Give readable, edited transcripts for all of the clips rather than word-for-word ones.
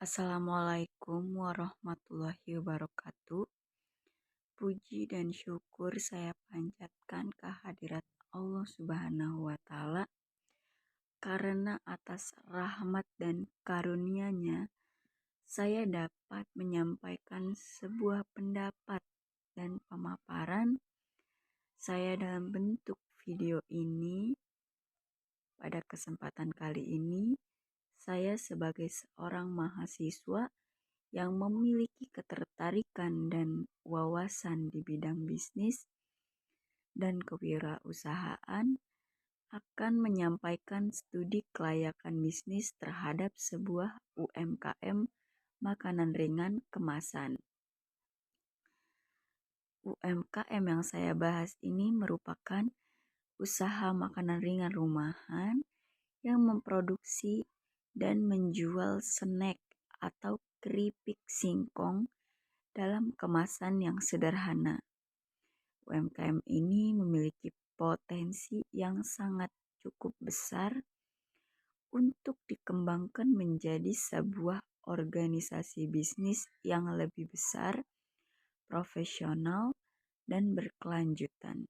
Assalamualaikum warahmatullahi wabarakatuh. Puji dan syukur saya panjatkan kehadirat Allah Subhanahu wa Ta'ala, karena atas rahmat dan karunia-Nya saya dapat menyampaikan sebuah pendapat dan pemaparan saya dalam bentuk video ini. Pada kesempatan kali ini, saya sebagai seorang mahasiswa yang memiliki ketertarikan dan wawasan di bidang bisnis dan kewirausahaan akan menyampaikan studi kelayakan bisnis terhadap sebuah UMKM makanan ringan kemasan. UMKM yang saya bahas ini merupakan usaha makanan ringan rumahan yang memproduksi dan menjual snack atau keripik singkong dalam kemasan yang sederhana. UMKM ini memiliki potensi yang sangat cukup besar untuk dikembangkan menjadi sebuah organisasi bisnis yang lebih besar, profesional, dan berkelanjutan.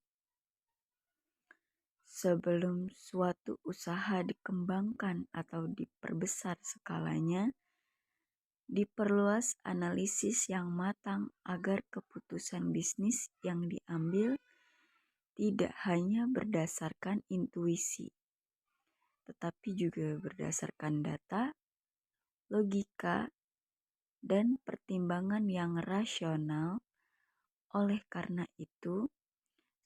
Sebelum suatu usaha dikembangkan atau diperbesar skalanya, diperluas analisis yang matang agar keputusan bisnis yang diambil tidak hanya berdasarkan intuisi, tetapi juga berdasarkan data, logika, dan pertimbangan yang rasional. Oleh karena itu,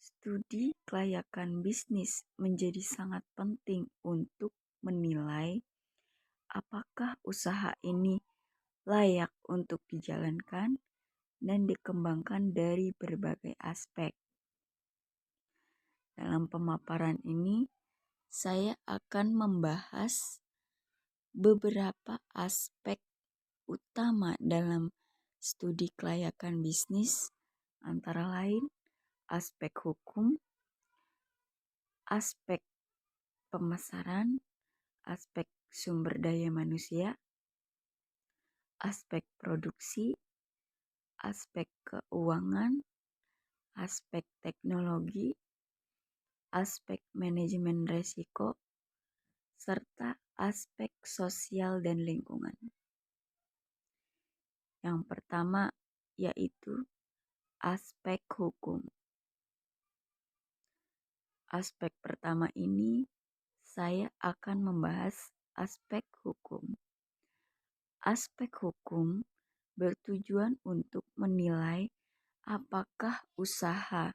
studi kelayakan bisnis menjadi sangat penting untuk menilai apakah usaha ini layak untuk dijalankan dan dikembangkan dari berbagai aspek. Dalam pemaparan ini, saya akan membahas beberapa aspek utama dalam studi kelayakan bisnis, antara lain aspek hukum, aspek pemasaran, aspek sumber daya manusia, aspek produksi, aspek keuangan, aspek teknologi, aspek manajemen resiko, serta aspek sosial dan lingkungan. Yang pertama yaitu aspek hukum. Aspek pertama ini saya akan membahas aspek hukum. Aspek hukum bertujuan untuk menilai apakah usaha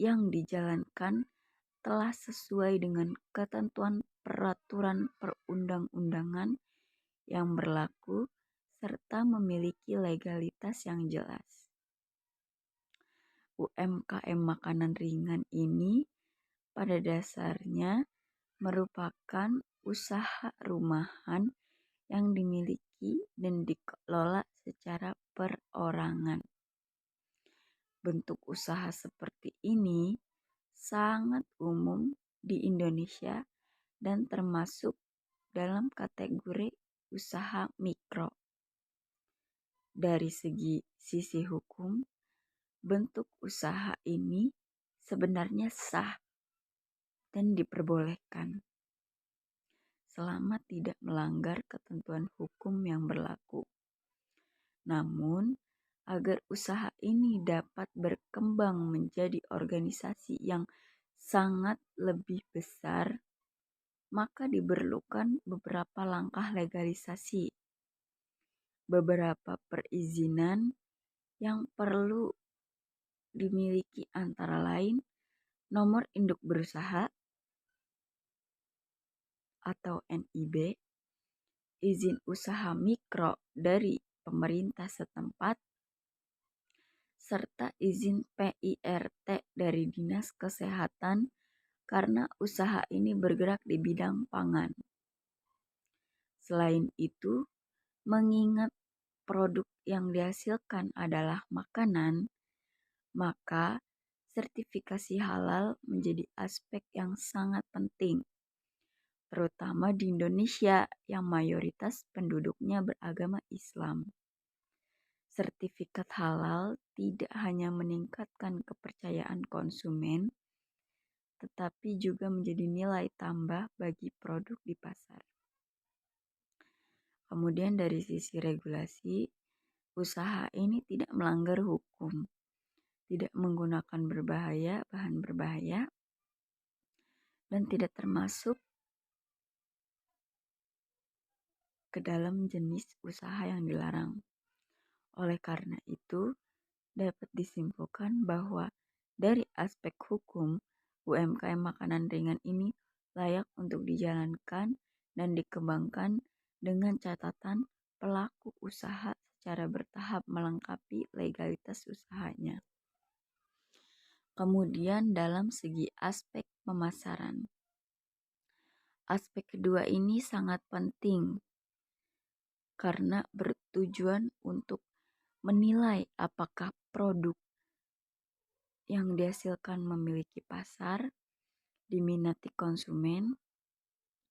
yang dijalankan telah sesuai dengan ketentuan peraturan perundang-undangan yang berlaku serta memiliki legalitas yang jelas. UMKM makanan ringan ini pada dasarnya merupakan usaha rumahan yang dimiliki dan dikelola secara perorangan. Bentuk usaha seperti ini sangat umum di Indonesia dan termasuk dalam kategori usaha mikro. Dari sisi hukum, bentuk usaha ini sebenarnya sah dan diperbolehkan selama tidak melanggar ketentuan hukum yang berlaku. Namun, agar usaha ini dapat berkembang menjadi organisasi yang sangat lebih besar, maka diperlukan beberapa langkah legalisasi, beberapa perizinan yang perlu dimiliki antara lain nomor induk berusaha atau NIB, izin usaha mikro dari pemerintah setempat, serta izin PIRT dari Dinas Kesehatan karena usaha ini bergerak di bidang pangan. Selain itu, mengingat produk yang dihasilkan adalah makanan, maka sertifikasi halal menjadi aspek yang sangat penting terutama di Indonesia yang mayoritas penduduknya beragama Islam. Sertifikat halal tidak hanya meningkatkan kepercayaan konsumen, tetapi juga menjadi nilai tambah bagi produk di pasar. Kemudian dari sisi regulasi, usaha ini tidak melanggar hukum, tidak menggunakan bahan berbahaya, dan tidak termasuk ke dalam jenis usaha yang dilarang. Oleh karena itu, dapat disimpulkan bahwa dari aspek hukum, UMKM makanan ringan ini layak untuk dijalankan dan dikembangkan dengan catatan pelaku usaha secara bertahap melengkapi legalitas usahanya. Kemudian dalam segi aspek pemasaran. Aspek kedua ini sangat penting karena bertujuan untuk menilai apakah produk yang dihasilkan memiliki pasar, diminati konsumen,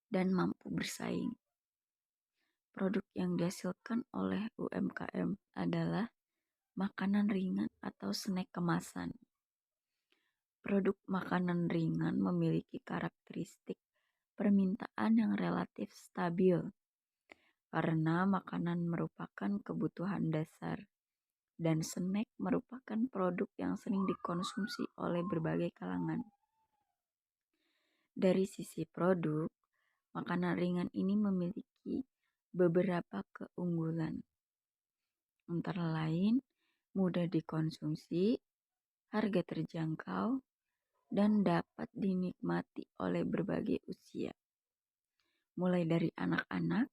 dan mampu bersaing. Produk yang dihasilkan oleh UMKM adalah makanan ringan atau snack kemasan. Produk makanan ringan memiliki karakteristik permintaan yang relatif stabil karena makanan merupakan kebutuhan dasar dan snack merupakan produk yang sering dikonsumsi oleh berbagai kalangan. Dari sisi produk, makanan ringan ini memiliki beberapa keunggulan. Antara lain, mudah dikonsumsi, harga terjangkau, dan dapat dinikmati oleh berbagai usia, mulai dari anak-anak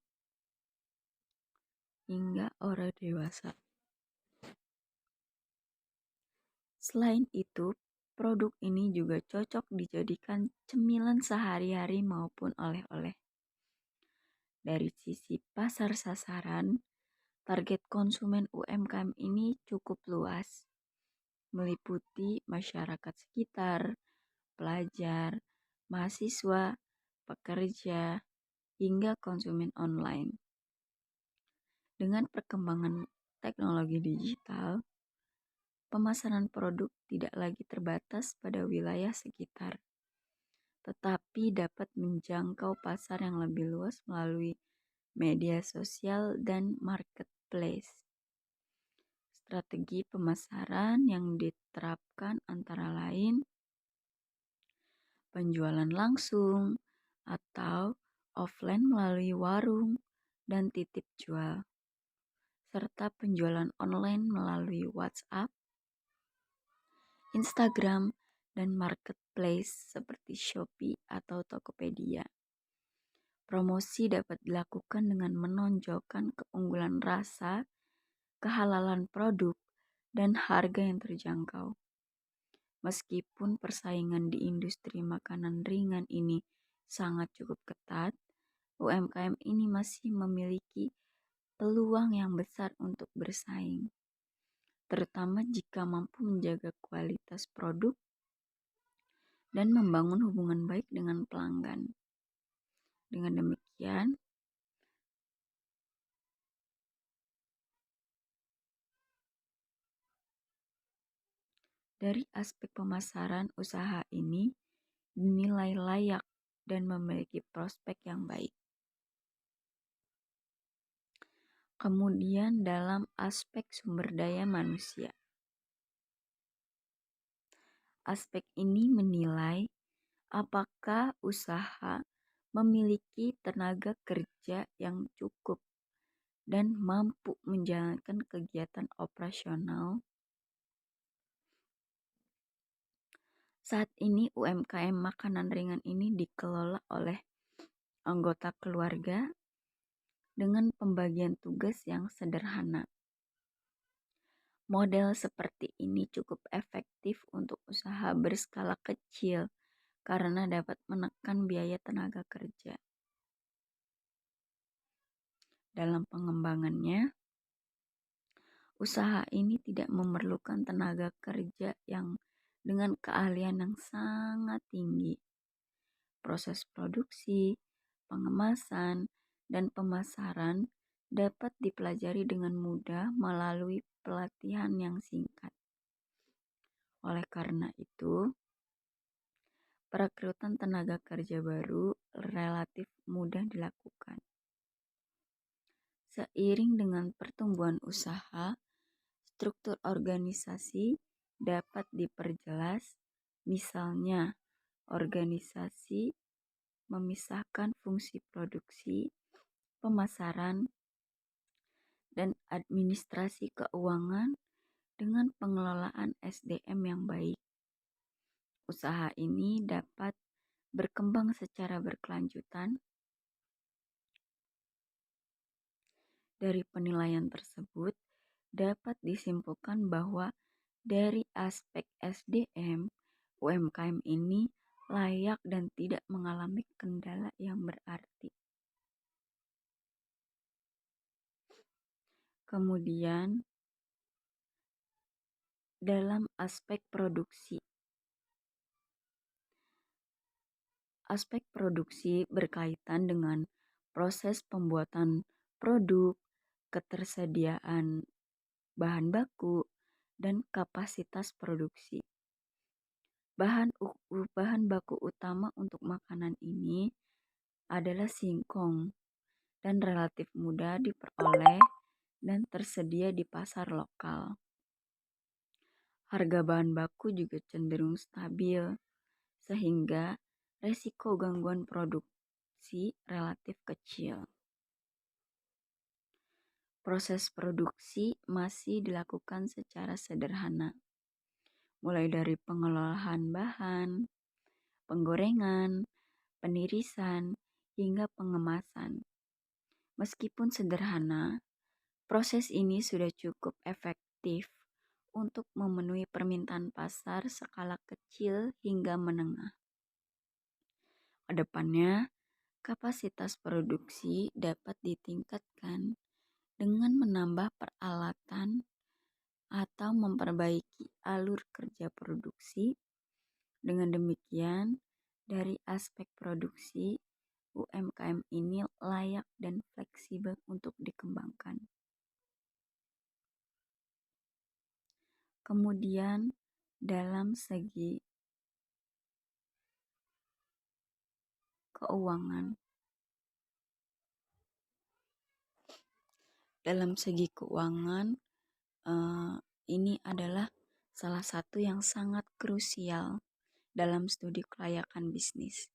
hingga orang dewasa. Selain itu, produk ini juga cocok dijadikan cemilan sehari-hari maupun oleh-oleh. Dari sisi pasar sasaran, target konsumen UMKM ini cukup luas, meliputi masyarakat sekitar, pelajar, mahasiswa, pekerja, hingga konsumen online. Dengan perkembangan teknologi digital, pemasaran produk tidak lagi terbatas pada wilayah sekitar, tetapi dapat menjangkau pasar yang lebih luas melalui media sosial dan marketplace. Strategi pemasaran yang diterapkan antara lain penjualan langsung atau offline melalui warung dan titip jual, serta penjualan online melalui WhatsApp, Instagram, dan marketplace seperti Shopee atau Tokopedia. Promosi dapat dilakukan dengan menonjolkan keunggulan rasa, kehalalan produk, dan harga yang terjangkau. Meskipun persaingan di industri makanan ringan ini sangat cukup ketat, UMKM ini masih memiliki peluang yang besar untuk bersaing, terutama jika mampu menjaga kualitas produk dan membangun hubungan baik dengan pelanggan. Dengan demikian, dari aspek pemasaran, usaha ini dinilai layak dan memiliki prospek yang baik. Kemudian dalam aspek sumber daya manusia. Aspek ini menilai apakah usaha memiliki tenaga kerja yang cukup dan mampu menjalankan kegiatan operasional. Saat ini UMKM makanan ringan ini dikelola oleh anggota keluarga dengan pembagian tugas yang sederhana. Model seperti ini cukup efektif untuk usaha berskala kecil karena dapat menekan biaya tenaga kerja. Dalam pengembangannya, usaha ini tidak memerlukan tenaga kerja yang dengan keahlian yang sangat tinggi. Proses produksi, pengemasan, dan pemasaran dapat dipelajari dengan mudah melalui pelatihan yang singkat. Oleh karena itu, perekrutan tenaga kerja baru relatif mudah dilakukan. Seiring dengan pertumbuhan usaha, struktur organisasi dapat diperjelas, misalnya organisasi memisahkan fungsi produksi, pemasaran, dan administrasi keuangan dengan pengelolaan SDM yang baik. Usaha ini dapat berkembang secara berkelanjutan. Dari penilaian tersebut, dapat disimpulkan bahwa dari aspek SDM, UMKM ini layak dan tidak mengalami kendala yang berarti. Kemudian, dalam aspek produksi. Aspek produksi berkaitan dengan proses pembuatan produk, ketersediaan bahan baku, dan kapasitas produksi. Bahan baku utama untuk makanan ini adalah singkong dan relatif mudah diperoleh dan tersedia di pasar lokal. Harga bahan baku juga cenderung stabil, sehingga resiko gangguan produksi relatif kecil. Proses produksi masih dilakukan secara sederhana, mulai dari pengolahan bahan, penggorengan, penirisan, hingga pengemasan. Meskipun sederhana, proses ini sudah cukup efektif untuk memenuhi permintaan pasar skala kecil hingga menengah. Kedepannya, kapasitas produksi dapat ditingkatkan dengan menambah peralatan atau memperbaiki alur kerja produksi. Dengan demikian, dari aspek produksi, UMKM ini layak dan fleksibel untuk dikembangkan. Kemudian, dalam segi keuangan. Ini adalah salah satu yang sangat krusial dalam studi kelayakan bisnis.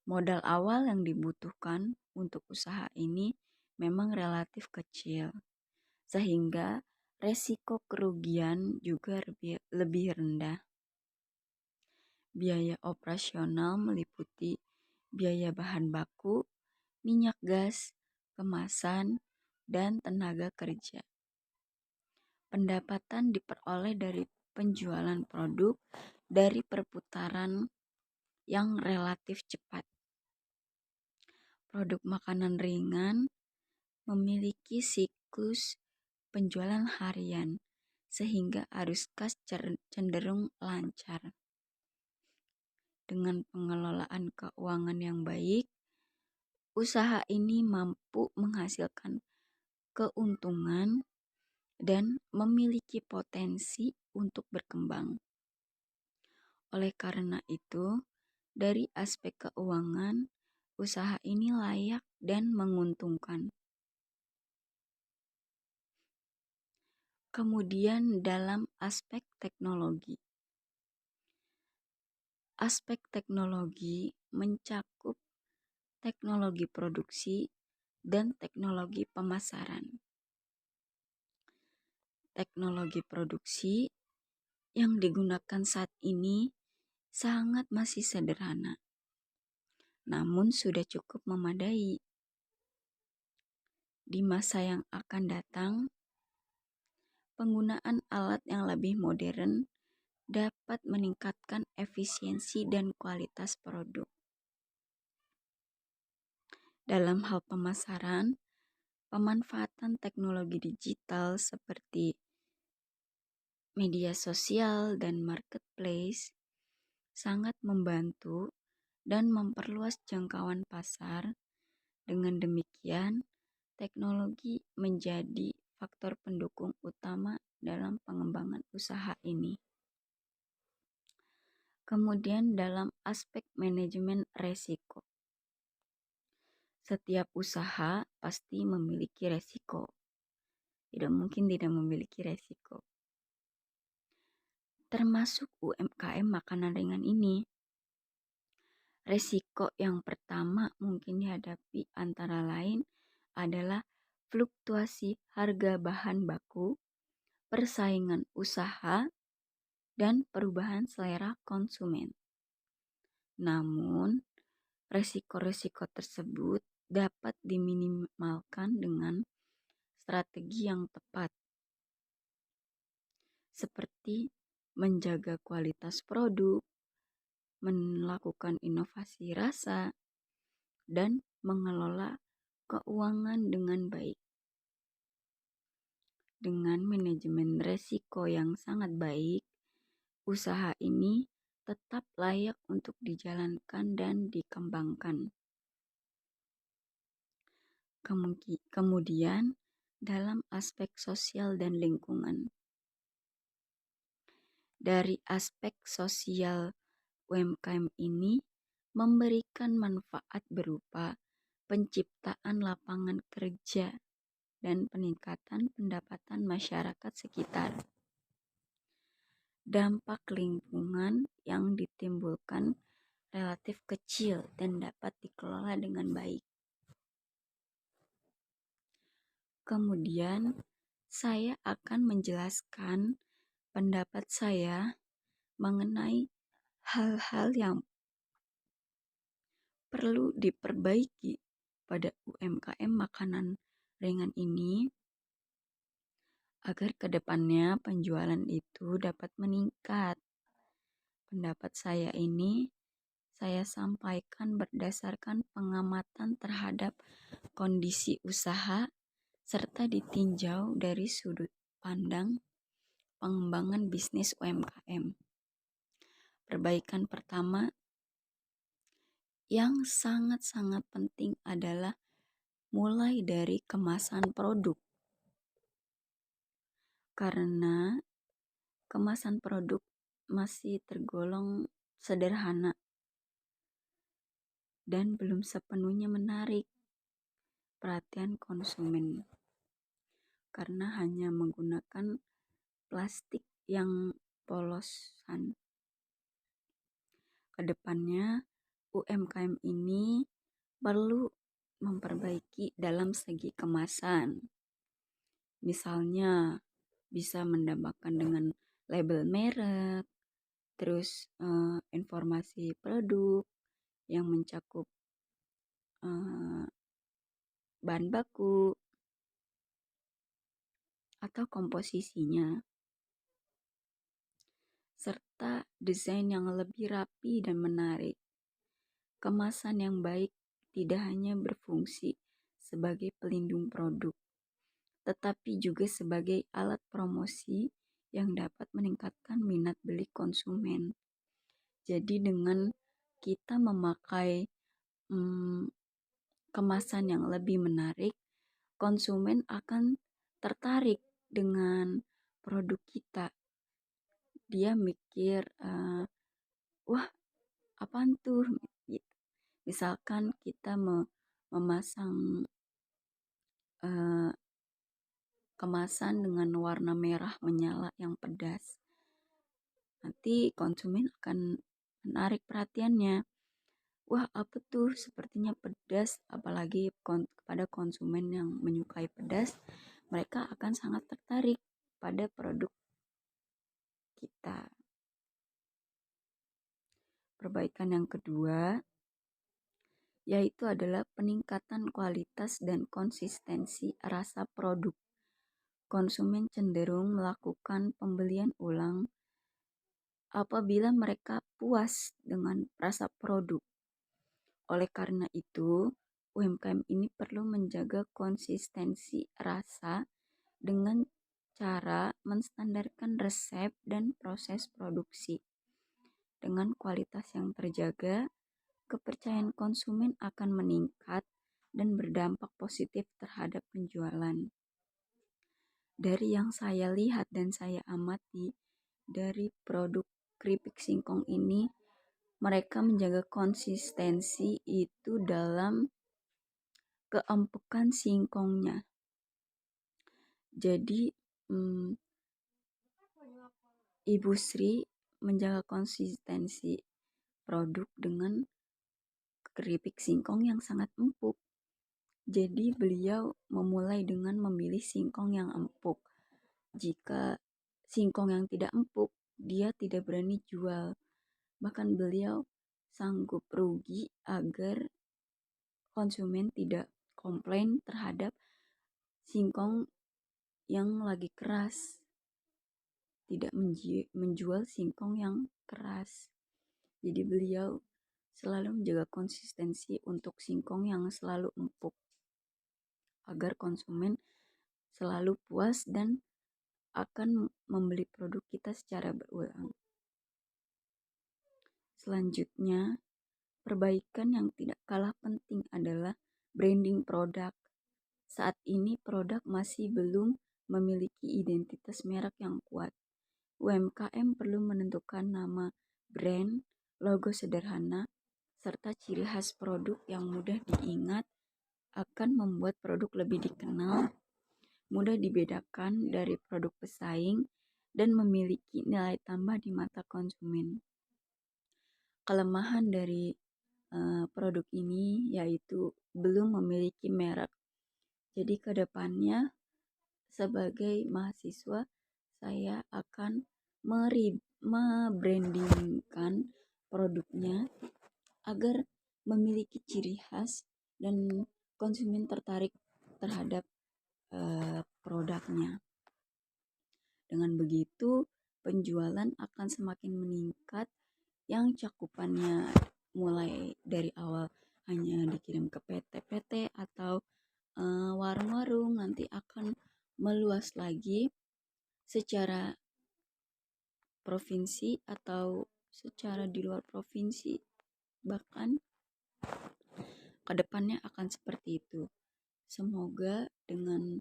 Modal awal yang dibutuhkan untuk usaha ini memang relatif kecil, sehingga resiko kerugian juga lebih rendah. Biaya operasional meliputi biaya bahan baku, minyak gas, kemasan, dan tenaga kerja. Pendapatan diperoleh dari penjualan produk dari perputaran yang relatif cepat. Produk makanan ringan memiliki siklus penjualan harian, sehingga arus kas cenderung lancar. Dengan pengelolaan keuangan yang baik, usaha ini mampu menghasilkan keuntungan dan memiliki potensi untuk berkembang. Oleh karena itu, dari aspek keuangan, usaha ini layak dan menguntungkan. Kemudian dalam aspek teknologi. Aspek teknologi mencakup teknologi produksi dan teknologi pemasaran. Teknologi produksi yang digunakan saat ini sangat masih sederhana, namun sudah cukup memadai. Di masa yang akan datang, penggunaan alat yang lebih modern dapat meningkatkan efisiensi dan kualitas produk. Dalam hal pemasaran, pemanfaatan teknologi digital seperti media sosial dan marketplace sangat membantu dan memperluas jangkauan pasar. Dengan demikian, teknologi menjadi faktor pendukung utama dalam pengembangan usaha ini. Kemudian dalam aspek manajemen resiko. Setiap usaha pasti memiliki resiko. Tidak mungkin tidak memiliki resiko. Termasuk UMKM makanan ringan ini. Resiko yang pertama mungkin dihadapi antara lain adalah fluktuasi harga bahan baku, persaingan usaha, dan perubahan selera konsumen. Namun, resiko-resiko tersebut dapat diminimalkan dengan strategi yang tepat, seperti menjaga kualitas produk, melakukan inovasi rasa, dan mengelola keuangan dengan baik. Dengan manajemen resiko yang sangat baik, usaha ini tetap layak untuk dijalankan dan dikembangkan. Kemudian, dalam aspek sosial dan lingkungan. Dari aspek sosial, UMKM ini memberikan manfaat berupa penciptaan lapangan kerja dan peningkatan pendapatan masyarakat sekitar. Dampak lingkungan yang ditimbulkan relatif kecil dan dapat dikelola dengan baik. Kemudian, saya akan menjelaskan pendapat saya mengenai hal-hal yang perlu diperbaiki pada UMKM makanan ringan ini agar kedepannya penjualan itu dapat meningkat. Pendapat saya ini saya sampaikan berdasarkan pengamatan terhadap kondisi usaha serta ditinjau dari sudut pandang pengembangan bisnis UMKM. Perbaikan pertama yang sangat-sangat penting adalah mulai dari kemasan produk. Karena kemasan produk masih tergolong sederhana dan belum sepenuhnya menarik perhatian konsumen. Karena hanya menggunakan plastik yang polosan. Kedepannya, UMKM ini perlu memperbaiki dalam segi kemasan. Misalnya, bisa menambahkan dengan label merek, terus informasi produk yang mencakup bahan baku atau komposisinya, serta desain yang lebih rapi dan menarik. Kemasan yang baik tidak hanya berfungsi sebagai pelindung produk, tetapi juga sebagai alat promosi yang dapat meningkatkan minat beli konsumen. Jadi dengan kita memakai kemasan yang lebih menarik, konsumen akan tertarik dengan produk kita. Dia mikir, wah apaan tuh? Misalkan kita memasang kemasan dengan warna merah menyala yang pedas. Nanti konsumen akan menarik perhatiannya. Wah apa tuh, sepertinya pedas, apalagi kepada konsumen yang menyukai pedas, mereka akan sangat tertarik pada produk kita. Perbaikan yang kedua yaitu adalah peningkatan kualitas dan konsistensi rasa produk. Konsumen cenderung melakukan pembelian ulang apabila mereka puas dengan rasa produk. Oleh karena itu, UMKM ini perlu menjaga konsistensi rasa dengan cara menstandarkan resep dan proses produksi. Dengan kualitas yang terjaga, kepercayaan konsumen akan meningkat dan berdampak positif terhadap penjualan. Dari yang saya lihat dan saya amati dari produk keripik singkong ini, mereka menjaga konsistensi itu dalam keempukan singkongnya. Jadi Ibu Sri menjaga konsistensi produk dengan keripik singkong yang sangat empuk. Jadi beliau memulai dengan memilih singkong yang empuk. Jika singkong yang tidak empuk, dia tidak berani jual. Bahkan beliau sanggup rugi agar konsumen tidak komplain terhadap singkong yang lagi keras. Tidak menjual singkong yang keras. Jadi beliau selalu menjaga konsistensi untuk singkong yang selalu empuk, agar konsumen selalu puas dan akan membeli produk kita secara berulang. Selanjutnya, perbaikan yang tidak kalah penting adalah branding produk. Saat ini produk masih belum memiliki identitas merek yang kuat. UMKM perlu menentukan nama brand, logo sederhana, serta ciri khas produk yang mudah diingat akan membuat produk lebih dikenal, mudah dibedakan dari produk pesaing, dan memiliki nilai tambah di mata konsumen. Kelemahan dari produk ini yaitu belum memiliki merek. Jadi ke depannya sebagai mahasiswa saya akan membrandingkan produknya agar memiliki ciri khas dan konsumen tertarik terhadap produknya. Dengan begitu, penjualan akan semakin meningkat yang cakupannya mulai dari awal hanya dikirim ke PT-PT atau warung-warung, nanti akan meluas lagi secara provinsi atau secara di luar provinsi. Bahkan kedepannya akan seperti itu. Semoga dengan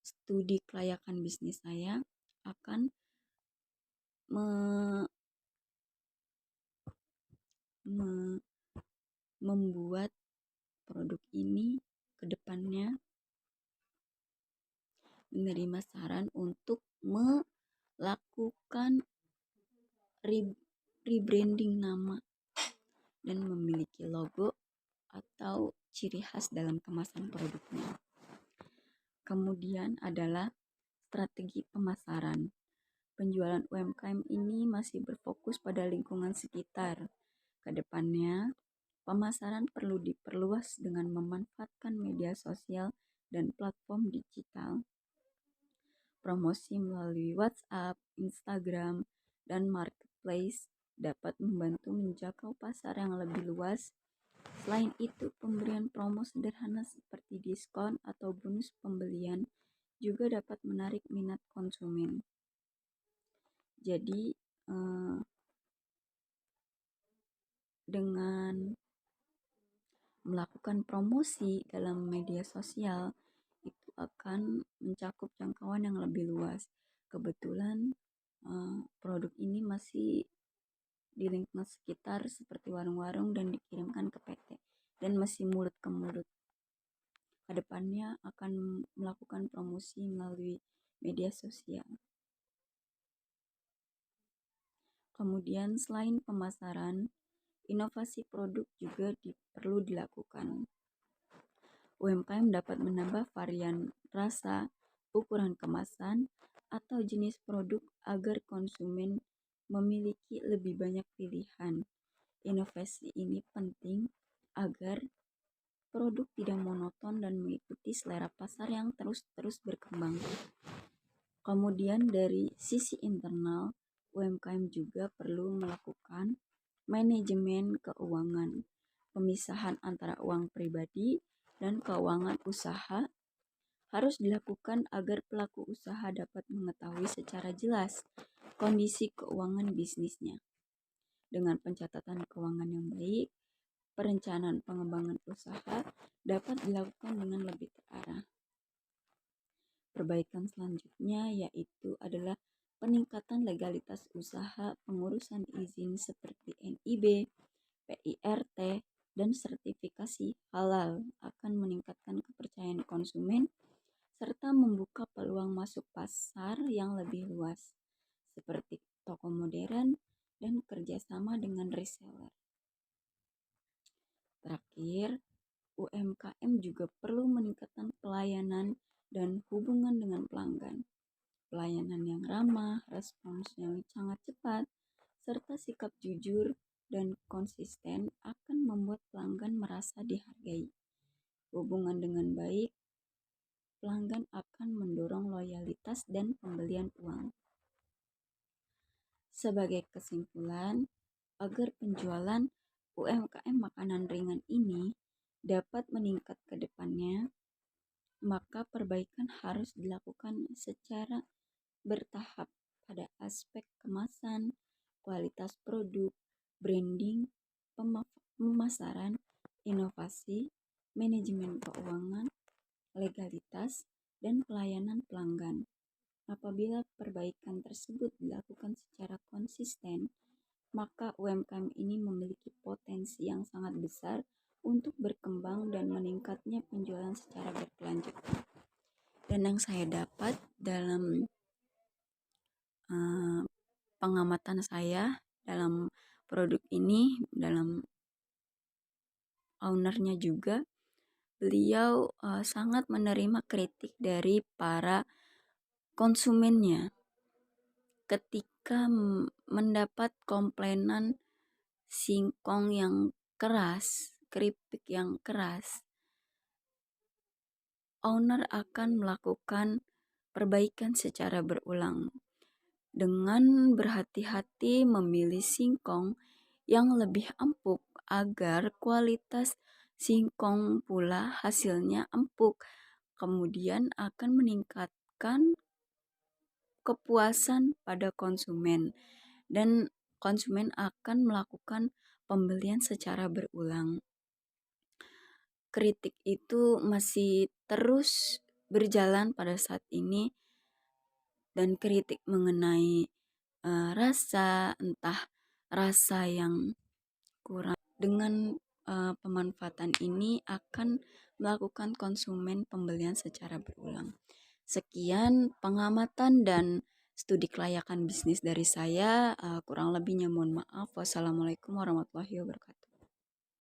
studi kelayakan bisnis saya akan membuat produk ini kedepannya menerima saran untuk melakukan rebranding nama dan memiliki logo atau ciri khas dalam kemasan produknya. Kemudian adalah strategi pemasaran. Penjualan UMKM ini masih berfokus pada lingkungan sekitar. Kedepannya, pemasaran perlu diperluas dengan memanfaatkan media sosial dan platform digital. Promosi melalui WhatsApp, Instagram, dan Marketplace dapat membantu menjangkau pasar yang lebih luas. Selain itu, pemberian promo sederhana seperti diskon atau bonus pembelian juga dapat menarik minat konsumen. Jadi, dengan melakukan promosi dalam media sosial, itu akan mencakup jangkauan yang lebih luas. Kebetulan produk ini masih di lingkungan sekitar seperti warung-warung dan dikirimkan ke PT dan masih mulut ke mulut. Kedepannya akan melakukan promosi melalui media sosial. Kemudian selain pemasaran, inovasi produk juga perlu dilakukan. UMKM dapat menambah varian rasa, ukuran kemasan, atau jenis produk agar konsumen memiliki lebih banyak pilihan. Inovasi ini penting agar produk tidak monoton dan mengikuti selera pasar yang terus berkembang. Kemudian dari sisi internal, UMKM juga perlu melakukan manajemen keuangan. Pemisahan antara uang pribadi dan keuangan usaha harus dilakukan agar pelaku usaha dapat mengetahui secara jelas kondisi keuangan bisnisnya. Dengan pencatatan keuangan yang baik, perencanaan pengembangan usaha dapat dilakukan dengan lebih terarah. Perbaikan selanjutnya yaitu adalah peningkatan legalitas usaha, pengurusan izin seperti NIB, PIRT, dan sertifikasi halal akan meningkatkan kepercayaan konsumen serta membuka peluang masuk pasar yang lebih luas, seperti toko modern dan kerjasama dengan reseller. Terakhir, UMKM juga perlu meningkatkan pelayanan dan hubungan dengan pelanggan. Pelayanan yang ramah, respons yang sangat cepat, serta sikap jujur dan konsisten akan membuat pelanggan merasa dihargai. Hubungan dengan baik, pelanggan akan mendorong loyalitas dan pembelian uang. Sebagai kesimpulan, agar penjualan UMKM makanan ringan ini dapat meningkat ke depannya, maka perbaikan harus dilakukan secara bertahap pada aspek kemasan, kualitas produk, branding, pemasaran, inovasi, manajemen keuangan, legalitas, dan pelayanan pelanggan. Apabila perbaikan tersebut dilakukan secara konsisten, maka UMKM ini memiliki potensi yang sangat besar untuk berkembang dan meningkatnya penjualan secara berkelanjutan. Dan yang saya dapat dalam pengamatan saya dalam produk ini, dalam ownernya juga, beliau sangat menerima kritik dari para konsumennya ketika mendapat komplainan singkong yang keras, keripik yang keras. Owner akan melakukan perbaikan secara berulang dengan berhati-hati memilih singkong yang lebih empuk agar kualitas singkong pula hasilnya empuk. Kemudian akan meningkatkan kepuasan pada konsumen dan konsumen akan melakukan pembelian secara berulang. Kritik itu masih terus berjalan pada saat ini, dan kritik mengenai rasa, entah rasa yang kurang. Dengan pemanfaatan ini akan melakukan konsumen pembelian secara berulang. Sekian pengamatan dan studi kelayakan bisnis dari saya. Kurang lebihnya mohon maaf. Wassalamualaikum warahmatullahi wabarakatuh.